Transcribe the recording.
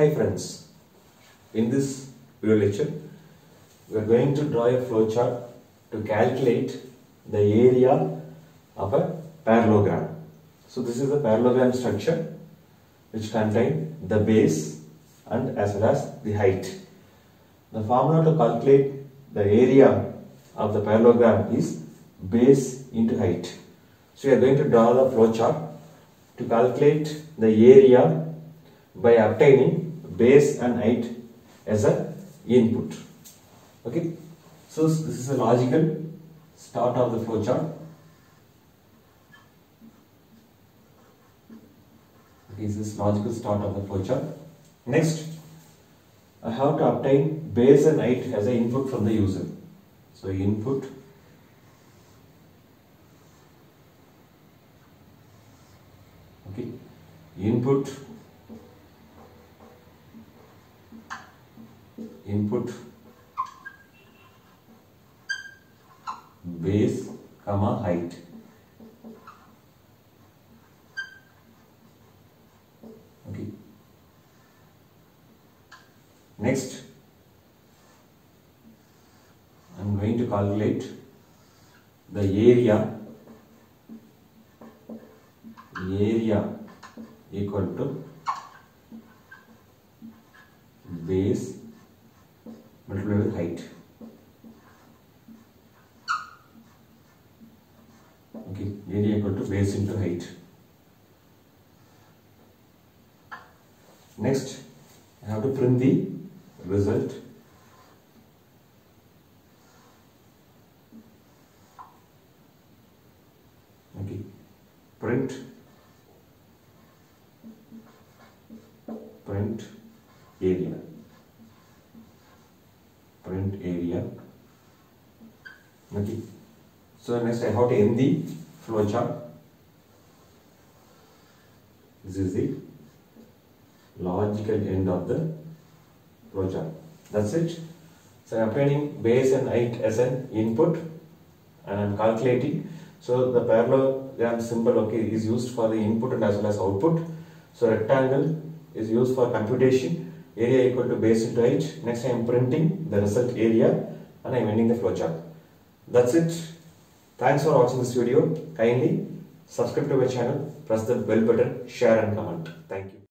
Hi friends, in this video lecture we are going to draw a flowchart to calculate the area of a parallelogram. So this is a parallelogram structure which contains the base and as well as the height. The formula to calculate the area of the parallelogram is base into height. So we are going to draw the flowchart to calculate the area by obtaining base and height as a input. Okay, so this is a logical start of the flowchart. Okay, this is logical start of the flowchart. Next, I have to obtain base and height as an input from the user. So input base comma height. Okay. Next, I am going to calculate the area equal to base multiplied with height. Okay, area equal to base into height. Next, I have to print the result. Okay, print area. Okay. So next I have to end the flowchart. This is the logical end of the flowchart. That's it. So I am obtaining base and height as an input and I am calculating. So the parallelogram symbol is used for the input and as well as output. So rectangle is used for computation. Area equal to base into height. Next I am printing the result area and I am ending the flowchart. That's it. Thanks for watching this video. Kindly subscribe to my channel, press the bell button, share and comment. Thank you.